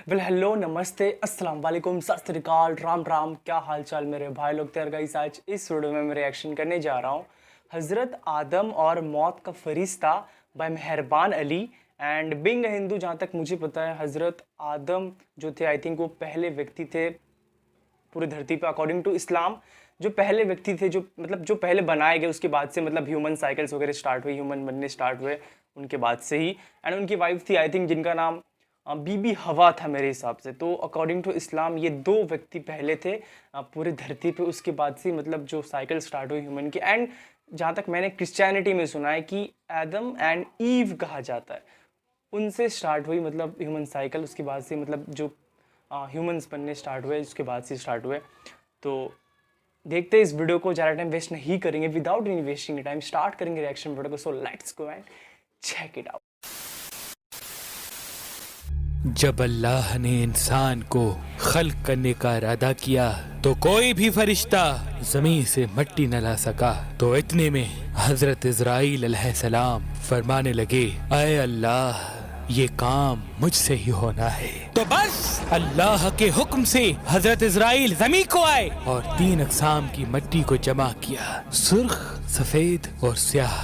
Hello नमस्ते अस्सलाम वालेकुम सत श्री अकाल राम राम, क्या हाल चाल मेरे भाई लोग। तैयार गाइस, आज इस वीडियो में मैं रिएक्शन करने जा रहा हूँ हज़रत आदम और मौत का फरिश्ता बाय मेहरबान अली। एंड बिंग हिंदू, जहाँ तक मुझे पता है हज़रत आदम जो थे, आई थिंक वो पहले व्यक्ति थे पूरी धरती पे अकॉर्डिंग टू इस्लाम। जो पहले व्यक्ति थे, जो मतलब जो पहले बनाए गए, उसके बाद से मतलब ह्यूमन साइकिल्स वगैरह स्टार्ट हुई, ह्यूमन बनने स्टार्ट हुए उनके बाद से ही। एंड उनकी वाइफ थी आई थिंक जिनका नाम बीबी हवा था मेरे हिसाब से। तो अकॉर्डिंग टू इस्लाम ये दो व्यक्ति पहले थे पूरी धरती पे, उसके बाद से मतलब जो साइकिल स्टार्ट हुई ह्यूमन की। एंड जहाँ तक मैंने क्रिश्चियनिटी में सुना है कि एडम एंड ईव कहा जाता है, उनसे स्टार्ट हुई मतलब ह्यूमन साइकिल। उसके बाद से मतलब जो ह्यूमंस बनने स्टार्ट हुए, उसके बाद से स्टार्ट हुए। तो देखते हैं इस वीडियो को, ज़्यादा टाइम वेस्ट नहीं करेंगे, without any wasting time start करेंगे रिएक्शन वीडियो को। So let's go and check it out. जब अल्लाह ने इंसान को खल्क करने का इरादा किया तो कोई भी फरिश्ता जमीन से मिट्टी न ला सका। तो इतने में हजरत इजराइल अलैहिस्सलाम फरमाने लगे, अय अल्लाह, ये काम मुझसे ही होना है। तो बस अल्लाह के हुक्म से हजरत इजराइल जमीन को आए और 3 अक़साम की मिट्टी को जमा किया, सुर्ख, सफेद और स्याह।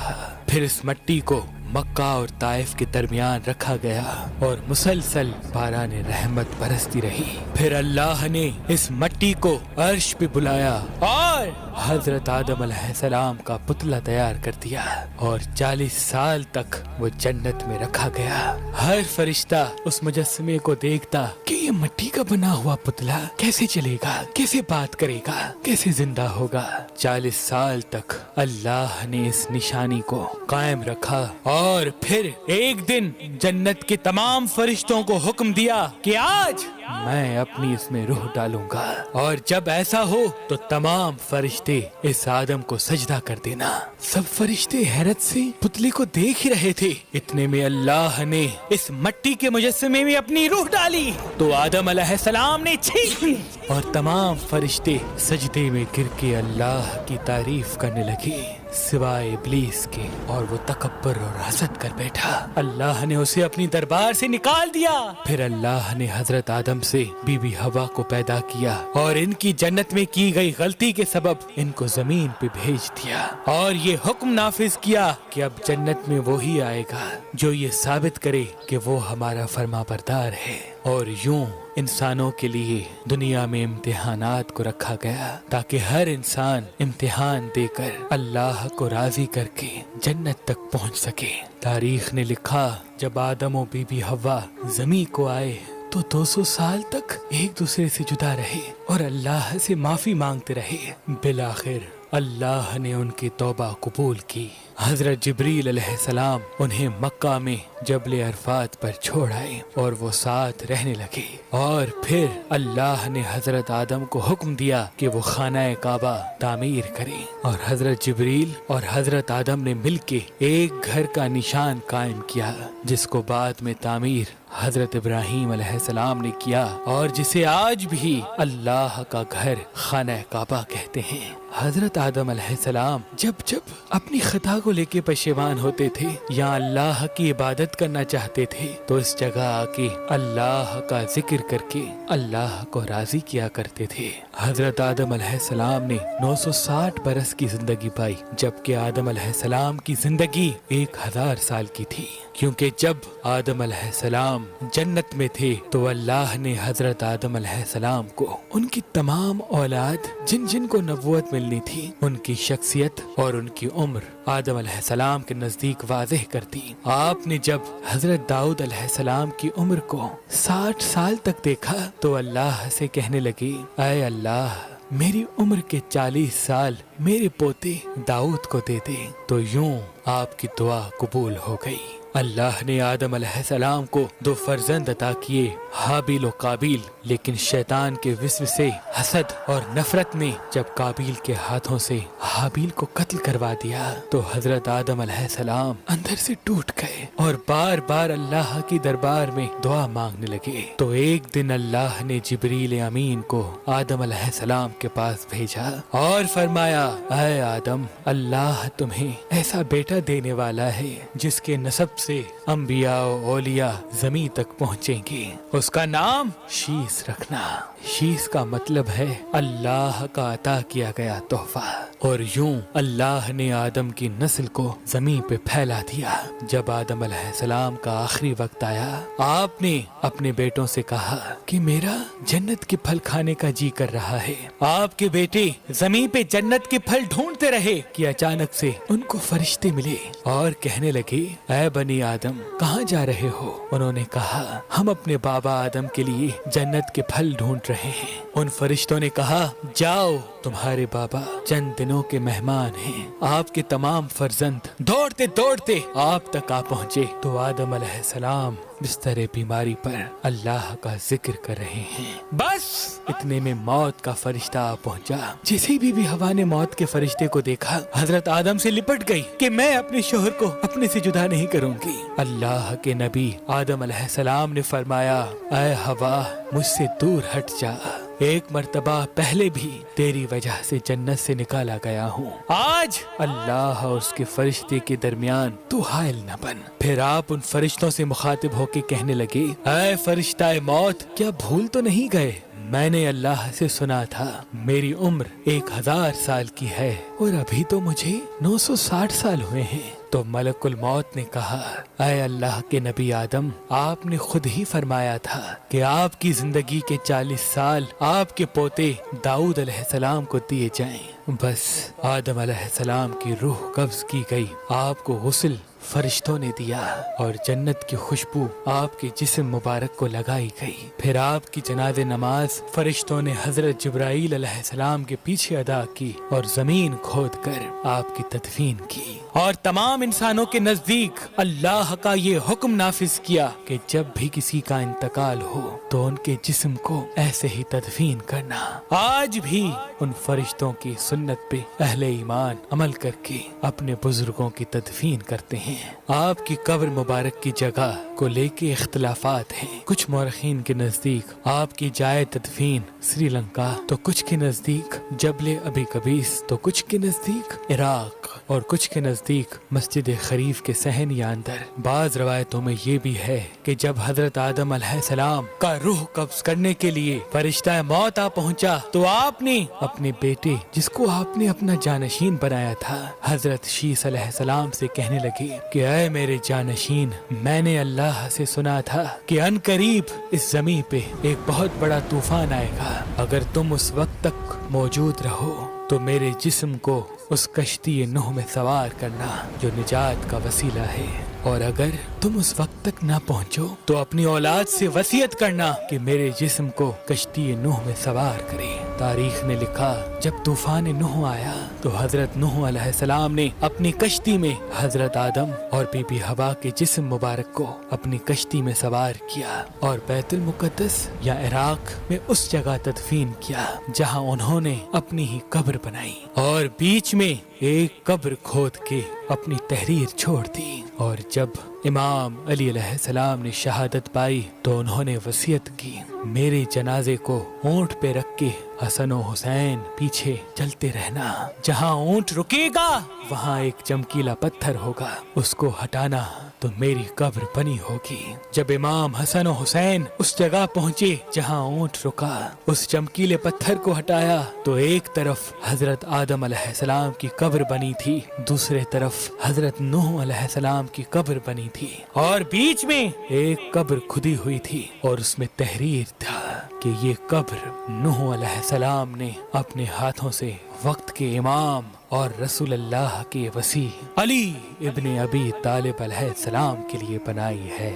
फिर इस मिट्टी को मक्का और ताइफ के दरमियान रखा गया और मुसलसल बारान रहमत बरसती रही। फिर अल्लाह ने इस मिट्टी को अर्श पे बुलाया और हजरत आदम अलैहिस्सलाम का पुतला तैयार कर दिया और 40 साल तक वो जन्नत में रखा गया। हर फरिश्ता उस मुजस्समे को देखता कि ये मिट्टी का बना हुआ पुतला कैसे चलेगा, कैसे बात करेगा, कैसे जिंदा होगा। 40 साल तक अल्लाह ने इस निशानी को कायम रखा और फिर एक दिन जन्नत के तमाम फरिश्तों को हुक्म दिया कि आज मैं अपनी इसमें रूह डालूंगा, और जब ऐसा हो तो तमाम फरिश्ते इस आदम को सजदा कर देना। सब फरिश्ते हैरत से पुतले को देख ही रहे थे। इतने में अल्लाह ने इस मिट्टी के मुजस्समे में अपनी रूह डाली तो आदम अलैहिस्सलाम ने छींक ली और तमाम फरिश्ते सजदे में गिर के अल्लाह की तारीफ करने लगे सिवाय इब्लीस के, और वो तकब्बर और हसद कर बैठा। अल्लाह ने उसे अपनी दरबार से निकाल दिया। फिर अल्लाह ने हजरत आदम से बीबी हवा को पैदा किया और इनकी जन्नत में की गई गलती के सबब इनको जमीन पे भेज दिया और ये हुक्म नाफिज किया कि अब जन्नत में वो ही आएगा जो ये साबित करे कि वो हमारा फरमाबरदार है। और यूं इंसानों के लिए दुनिया में इम्तिहानात को रखा गया ताकि हर इंसान इम्तिहान देकर अल्लाह को राजी करके जन्नत तक पहुंच सके। तारीख ने लिखा, जब आदम और बीबी हवा जमीन को आए तो 200 साल तक एक दूसरे से जुदा रहे और अल्लाह से माफी मांगते रहे। बिलाखिर अल्लाह ने उनकी तौबा कबूल की। हजरत जिब्रील अलैहिस्सलाम उन्हें मक्का में जबल अरफात पर छोड़ आए और वो साथ रहने लगे। और फिर अल्लाह ने हजरत आदम को हुक्म दिया कि वो खाना काबा तामीर करें और हजरत जिब्रील और हजरत आदम ने मिलके एक घर का निशान कायम किया जिसको बाद में तामीर हजरत इब्राहीम अलैहिस्सलाम ने किया और जिसे आज भी अल्लाह का घर खाना काबा कहते हैं। हजरत आदम अलैहिस्सलाम जब जब अपनी खता को लेके पशेमान होते थे या अल्लाह की इबादत करना चाहते थे तो इस जगह आके अल्लाह का जिक्र करके अल्लाह को राजी किया करते थे। हजरत आदम अलैहिस्सलाम ने 960 बरस की जिंदगी पाई, जबकि आदम अलैहिस्सलाम की जिंदगी 1000 साल की थी, क्योंकि जब आदम अलैहिस्सलाम जन्नत में थे तो अल्लाह ने हजरत आदम अलैहिस्सलाम को उनकी तमाम औलाद जिन जिन को नबूवत मिलनी थी उनकी शख्सियत और उनकी उम्र आदम अलैहिस्सलाम के नजदीक वाज़ेह कर दी। आपने जब हजरत दाऊद अलैहिस्सलाम की उम्र को 60 साल तक देखा तो अल्लाह से कहने लगे, ऐ अल्लाह, मेरी उम्र के 40 साल मेरे पोते दाऊद को दे दे। तो यूं आपकी दुआ कबूल हो गई। अल्लाह ने आदम अलैहिस्सलाम को 2 फर्जंद अता किए, हाबिल और काबिल। लेकिन शैतान के विस्वसे, हसद और नफरत ने जब काबिल के हाथों से हाबिल को कत्ल करवा दिया तो हजरत आदम अलैहिस्सलाम अंदर से टूट गए और बार बार अल्लाह की दरबार में दुआ मांगने लगे। तो एक दिन अल्लाह ने जिब्रील अमीन को आदम अलैहिस्सलाम के पास भेजा और फरमाया, ऐ आदम, अल्लाह तुम्हें ऐसा बेटा देने वाला है जिसके नसब से अंबिया और औलिया जमीन तक पहुँचेंगे। उसका नाम शीस रखना। शीस का मतलब है अल्लाह का अता किया गया तोहफा। और यूं अल्लाह ने आदम की नस्ल को जमीन पे फैला दिया। जब आदम अलैहिस्सलाम का आखिरी वक्त आया, आपने अपने बेटों से कहा कि मेरा जन्नत के फल खाने का जी कर रहा है। आपके बेटे जमीन पे जन्नत के फल ढूंढते रहे कि अचानक से उनको फरिश्ते मिले और कहने लगे, ऐ बनी आदम, कहाँ जा रहे हो? उन्होंने कहा, हम अपने बाबा आदम के लिए जन्नत के फल ढूंढ रहे हैं। उन फरिश्तों ने कहा, जाओ, तुम्हारे बाबा चंद दिनों के मेहमान हैं। आपके तमाम फर्जंद दौड़ते दौड़ते आप तक आ पहुँचे तो आदम अलैहिस्सलाम बिस्तर बीमारी पर अल्लाह का जिक्र कर रहे हैं। बस इतने में मौत का फरिश्ता आ पहुंचा। जैसे ही बीबी हवा ने मौत के फरिश्ते को देखा, हजरत आदम से लिपट गई कि मैं अपने शोहर को अपने से जुदा नहीं करूंगी। अल्लाह के नबी आदम अलैहिस्सलाम ने फरमाया, ऐ हवा, मुझसे दूर हट जा। एक मर्तबा पहले भी तेरी वजह से जन्नत से निकाला गया हूँ। आज अल्लाह और उसके फरिश्ते के दरमियान तू हायल न बन। फिर आप उन फरिश्तों से मुखातिब होके कहने लगे, ऐ फरिश्ता मौत, क्या भूल तो नहीं गए? मैंने अल्लाह से सुना था मेरी उम्र 1000 साल की है और अभी तो मुझे 960 साल हुए हैं। तो मलकुल मौत ने कहा, ऐ अल्लाह के नबी आदम, आपने खुद ही फरमाया था कि आपकी जिंदगी के 40 साल आपके पोते दाऊद अलैहिस्सलाम को दिए जाएं। बस आदम अलैहिस्सलाम की रूह कब्ज की गई। आपको गुस्ल फरिश्तों ने दिया और जन्नत की खुशबू आपके जिस्म मुबारक को लगाई गई। फिर आपकी जनाज़े नमाज फरिश्तों ने हजरत जिब्राईल अलैहिस्सलाम के पीछे अदा की और जमीन खोद कर आपकी तदफीन की। और तमाम इंसानों के नजदीक अल्लाह का ये हुक्म नाफिज किया कि जब भी किसी का इंतकाल हो तो उनके जिस्म को ऐसे ही तदफीन करना। आज भी उन फरिश्तों की सुन्नत पे अहले ईमान अमल करके अपने बुजुर्गों की तदफीन करते हैं। आपकी कब्र मुबारक की जगह को लेके इख्तिलाफात हैं। कुछ मौरखीन के नजदीक आपकी जाए तदफीन श्रीलंका, तो कुछ के नजदीक जबले अबी कबीस, तो कुछ के नजदीक इराक और कुछ के नजदीक मस्जिद खरीफ के सहन या अंदर। बाज रवायतों में ये भी है कि जब हजरत आदम अलैहिस्सलाम का रूह कब्ज करने के लिए फरिश्ता मौत आ पहुंचा तो आपने अपने बेटे, जिसको आपने अपना जानशीन बनाया था, हजरत शीस अलैहिस्सलाम से कहने लगे कि ऐ मेरे जानशीन, मैंने अल्लाह से सुना था कि अनकरीब इस जमीन पे एक बहुत बड़ा तूफान आएगा। अगर तुम उस वक्त तक मौजूद रहो तो मेरे जिस्म को उस कश्ती नूह में सवार करना जो निजात का वसीला है, और अगर तुम उस वक्त तक ना पहुंचो तो अपनी औलाद से वसीयत करना कि मेरे जिस्म को कश्ती नूह में सवार करे। तारीख ने लिखा, जब तूफान नूह आया तो हजरत नूह अलैहिस्सलाम ने अपनी कश्ती में हजरत आदम और बीबी हवा के जिस्म मुबारक को अपनी कश्ती में सवार किया और बैतुल मुकद्दस या इराक में उस जगह तदफीन किया जहां उन्होंने अपनी ही कब्र बनाई और बीच में एक कब्र खोद के अपनी तहरीर छोड़ दी। और जब इमाम अली अलैहिस्सलाम ने शहादत पाई तो उन्होंने वसीयत की, मेरे जनाजे को ऊंट पे रख के हसन और हुसैन पीछे चलते रहना। जहां ऊंट रुकेगा वहां एक चमकीला पत्थर होगा, उसको हटाना तो मेरी कब्र बनी होगी। जब इमाम हसन और हुसैन उस जगह पहुँचे जहाँ ऊंट रुका, उस चमकीले पत्थर को हटाया तो एक तरफ हजरत आदम अलैहिस्सलाम की कब्र बनी थी, दूसरे तरफ हजरत नूह अलैहिस्सलाम की कब्र बनी थी और बीच में एक कब्र खुदी हुई थी और उसमें तहरीर था कि ये कब्र नूह अलैहिस्सलाम ने अपने हाथों से वक्त के इमाम और रसूल अल्लाह के वसी अली इब्ने अबी तालिब अलैहिस्सलाम के लिए बनाई है।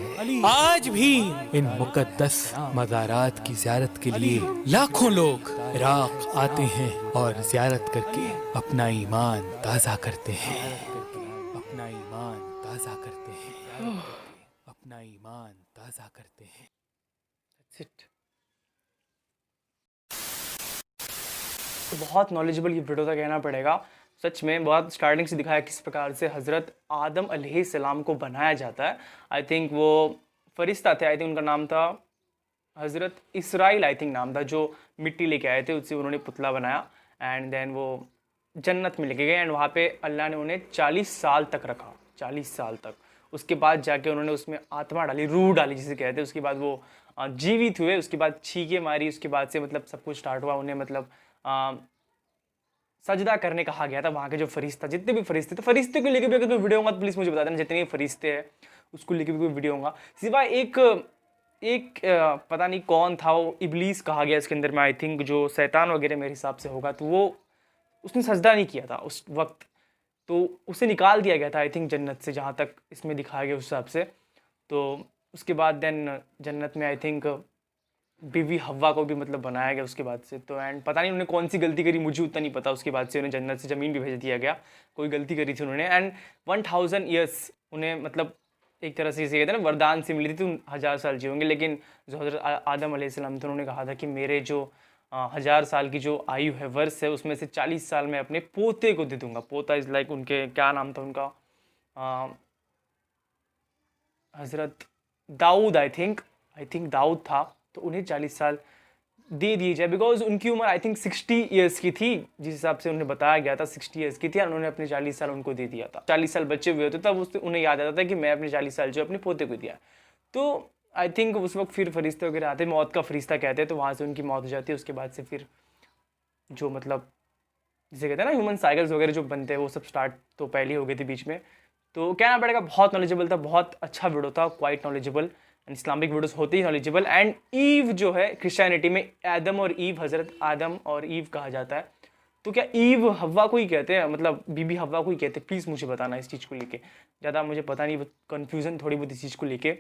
आज भी इन मुकद्दस मज़ारात की ज़ियारत के लिए लाखों लोग इराक आते हैं और ज़ियारत करके अपना ईमान ताज़ा करते हैं, अपना ईमान ताज़ा करते हैं, अपना ईमान ताज़ा करते हैं। तो बहुत नॉलेजेबल ये वीडियो था कहना पड़ेगा। सच में बहुत स्टार्टिंग से दिखाया किस प्रकार से हज़रत आदम अलैहिस्सलाम को बनाया जाता है। आई थिंक वो फरिश्ता थे, आई थिंक उनका नाम था हज़रत इसराइल, आई थिंक नाम था, जो मिट्टी लेके आए थे, उससे उन्होंने पुतला बनाया एंड देन वो जन्नत में लेके गए एंड वहाँ पे अल्लाह ने उन्हें 40 साल तक रखा, 40 साल तक। उसके बाद जाके उन्होंने उसमें आत्मा डाली, रूह डाली जिसे कहते हैं। उसके बाद वो जीवित हुए, उसके बाद छींके मारी, उसके बाद से मतलब सब कुछ स्टार्ट हुआ। उन्हें मतलब सजदा करने कहा गया था वहाँ के जो फरिश्ता, जितने भी फरिश्ते थे। फरिश्ते को लेकर भी अगर कोई वीडियो होगा तो प्लीज़ मुझे बता देना, जितने भी फरिश्ते हैं उसको लेकर भी कोई वीडियो होगा। सिवाय एक पता नहीं कौन था, वो इबलीस कहा गया इसके अंदर में, आई थिंक जो शैतान वगैरह मेरे हिसाब से होगा। तो वो उसने सजदा नहीं किया था उस वक्त, तो उसे निकाल दिया गया था आई थिंक जन्नत से, जहाँ तक इसमें दिखाया गया उस हिसाब से। तो उसके बाद देन जन्नत में आई थिंक बीवी हव्वा को भी मतलब बनाया गया उसके बाद से। तो एंड पता नहीं उन्होंने कौन सी गलती करी, मुझे उतना नहीं पता। उसके बाद से उन्हें जन्नत से ज़मीन भी भेज दिया गया, कोई गलती करी थी उन्होंने। एंड 1000 ईयर्स उन्हें मतलब एक तरह से इसे कहते हैं ना वरदान से मिली थी, तुम 1000 साल जियोगे। लेकिन जो हज़रत आदम अलैहिस्सलाम थे उन्होंने कहा था कि मेरे जो 1000 साल की जो आयु है, वर्ष है, उसमें से 40 साल मैं अपने पोते को दे दूंगा। पोता इज़ लाइक उनके क्या नाम था उनका, हज़रत दाऊद, आई थिंक दाऊद था। तो उन्हें 40 साल दे दिए जाए, बिकॉज उनकी उम्र आई थिंक 60 ईयर्स की थी, जिस हिसाब से उन्हें बताया गया था 60 ईयर्स की थी। और उन्होंने अपने 40 साल उनको दे दिया था। 40 साल बच्चे हुए होते तब उन्हें याद आता था कि मैं अपने 40 साल जो अपने पोते को दिया। तो आई थिंक उस वक्त फिर फरिश्ते वगैरह आते, मौत का फरिश्ता कहते हैं, तो वहाँ से उनकी मौत हो जाती है। उसके बाद से फिर जो मतलब जिसे कहते हैं ना ह्यूमन साइकिल्स वगैरह जो बनते हैं, वो सब स्टार्ट तो पहले ही हो गए थे बीच में। तो कहना पड़ेगा बहुत नॉलेजेबल था, बहुत अच्छा वीडियो था, quite knowledgeable. And Islamic videos होते ही नॉलेजेबल। एंड ईव जो है क्रिश्चियनिटी में आदम और ईव, हज़रत आदम और ईव कहा जाता है। तो क्या ईव हव्वा को ही कहते हैं, मतलब बीबी हव्वा को ही कहते हैं? प्लीज़ मुझे बताना इस चीज़ को लेके, ज़्यादा मुझे पता नहीं, कन्फ्यूज़न थोड़ी बहुत इस चीज़ को लेके।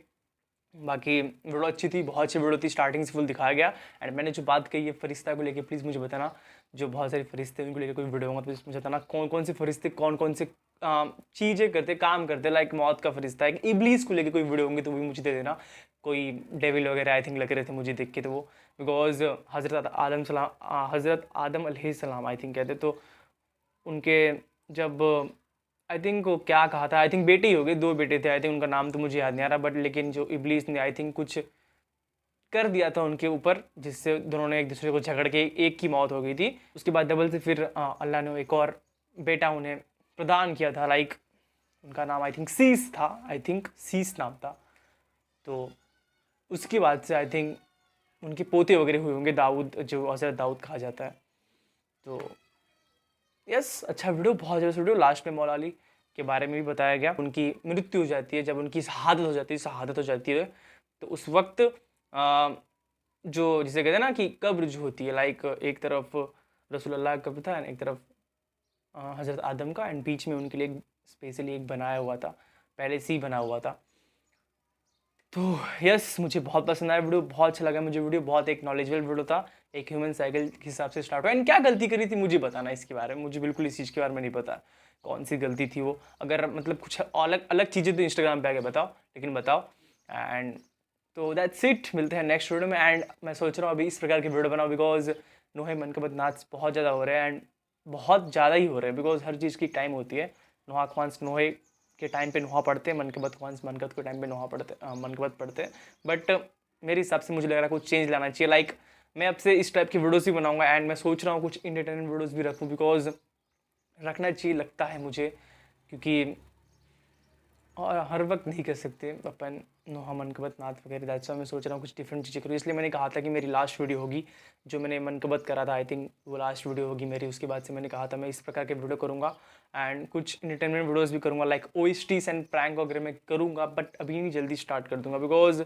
बाकी वीडियो अच्छी थी, बहुत अच्छी वीडियो थी, स्टार्टिंग से फुल दिखाया गया। एंड मैंने जो बात कही है फरिश्ता को लेके, प्लीज़ मुझे बताना, जो बहुत सारे फरिश्ते उनको लेकर कोई वीडियो होगा तो मुझे बताना कौन कौन से फरिश्ते कौन कौन से चीज़ें करते, काम करते। लाइक मौत का फरिश्ता है, इब्लीस को लेकर कोई वीडियो होंगे तो वो भी मुझे दे देना। कोई डेविल वगैरह आई थिंक लग रहे थे मुझे देख के, तो वो बिकॉज हज़रत आदम अलैहिस्सलाम आई थिंक कहते, तो उनके जब आई थिंक वो क्या कहा था, आई थिंक बेटे ही हो गए, 2 बेटे थे आई थिंक, उनका नाम तो मुझे याद नहीं आ रहा। बट लेकिन जो इब्लीस ने आई थिंक कुछ कर दिया था उनके ऊपर, जिससे दोनों ने एक दूसरे को झगड़ के एक की मौत हो गई थी। उसके बाद डबल से फिर अल्लाह ने एक और बेटा उन्हें प्रदान किया था। लाइक उनका नाम आई थिंक सीस था, आई थिंक सीस नाम था। तो उसके बाद से आई थिंक उनके पोते वगैरह हुए होंगे, दाऊद, जो हज़रत दाऊद कहा जाता है। तो यस, अच्छा वीडियो, बहुत ज़बरदस्त वीडियो। लास्ट में मौला अली के बारे में भी बताया गया। उनकी मृत्यु हो जाती है, जब उनकी शहादत हो जाती है, तो उस वक्त जो जिसे कहते हैं ना कि कब्र जो होती है, लाइक एक तरफ रसूलुल्लाह का कब्र था, एक तरफ हज़रत आदम का, एंड बीच में उनके लिए स्पेशली एक बनाया हुआ था, पहले से ही बना हुआ था। तो यस, मुझे बहुत पसंद आया वीडियो, बहुत अच्छा लगा मुझे वीडियो, बहुत एक नॉलेजेबल वीडियो था, एक ह्यूमन साइकिल के हिसाब से स्टार्ट हुआ। एंड क्या गलती करी थी मुझे बताना इसके बारे में, मुझे बिल्कुल इस चीज़ के बारे में नहीं पता कौन सी गलती थी वो। अगर मतलब कुछ अलग अलग चीज़ें तो इंस्टाग्राम पे आके बताओ, लेकिन बताओ। एंड तो दैट्स इट, मिलते हैं नेक्स्ट वीडियो में। एंड मैं सोच रहा हूँ अभी इस प्रकार की वीडियो बनाऊँ, बिकॉज नोहे मनकबत नाच बहुत ज़्यादा हो रहे हैं, एंड बहुत ज़्यादा ही हो रहे हैं, बिकॉज हर चीज़ की टाइम होती है। नोहा ख्वांस नोहे के टाइम पे नोहा पढ़ते हैं, मनकबत ख्वांस मनकबत के टाइम पे नोहा पढ़ते मनकबत पढ़ते हैं। बट मेरे हिसाब से मुझे लग रहा है कुछ चेंज लाना चाहिए। लाइक मैं अब से इस टाइप की वीडियोस ही बनाऊंगा, एंड मैं सोच रहा हूँ कुछ इंटरटेनमेंट वीडियोस भी रखूँ, बिकॉज रखना चाहिए लगता है मुझे, क्योंकि और हर वक्त नहीं कर सकते अपन नोहा मनकबत नात वगैरह। दैट्स व्हाई मैं सोच रहा हूँ कुछ डिफरेंट चीज़ें करूँ। इसलिए मैंने कहा था कि मेरी लास्ट वीडियो होगी जो मैंने मनकबत करा था, आई थिंक वो लास्ट वीडियो होगी मेरी। उसके बाद से मैंने कहा था मैं इस प्रकार के वीडियो करूँगा, एंड कुछ इंटरटेनमेंट वीडियोस भी करूँगा, लाइक OSTs एंड प्रैंक वगैरह मैं करूँगा। बट अभी नहीं, जल्दी स्टार्ट कर दूँगा, बिकॉज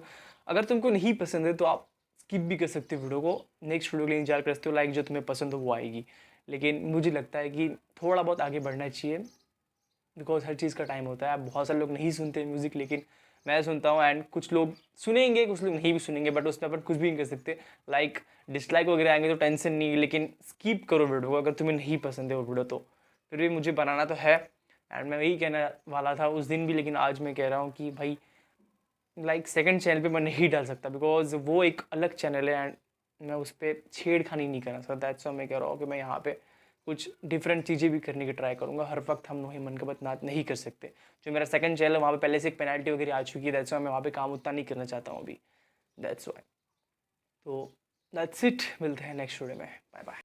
अगर तुमको नहीं पसंद है तो आप स्किप भी कर सकते हो वीडियो को, नेक्स्ट वीडियो के लिए इंतजार कर सकते हो। लाइक जो तुम्हें पसंद हो वो आएगी, लेकिन मुझे लगता है कि थोड़ा बहुत आगे बढ़ना चाहिए, बिकॉज हर चीज़ का टाइम होता है। बहुत सारे लोग नहीं सुनते म्यूज़िक, लेकिन मैं सुनता हूँ, एंड कुछ लोग सुनेंगे, कुछ लोग नहीं भी सुनेंगे, बट उसमें अपन कुछ भी नहीं कर सकते। लाइक डिसलाइक वगैरह आएंगे तो टेंशन नहीं, लेकिन स्किप करो वीडियो को अगर तुम्हें नहीं पसंद है वो वीडियो। तो फिर भी मुझे बनाना तो है, एंड मैं वही कहने वाला था उस दिन भी, लेकिन आज मैं कह रहा हूँ कि भाई लाइक सेकंड चैनल पे मैं नहीं डाल सकता, बिकॉज वो एक अलग चैनल है, एंड मैं उस पर छेड़खानी नहीं करना सकता। दैट्स व्हाई मैं कह रहा हूँ कि मैं यहाँ पे कुछ डिफरेंट चीज़ें भी करने की ट्राई करूँगा। हर वक्त हम नोहे मनकबत नात नहीं कर सकते। जो मेरा सेकंड चैनल है वहाँ पे पहले से एक पेनल्टी वगैरह आ चुकी है, दैट्स व्हाई मैं वहाँ पे काम उतना नहीं करना चाहता हूँ अभी, दैट्स व्हाई। तो दैट्स इट, मिलते हैं नेक्स्ट वीडियो में, बाय बाय।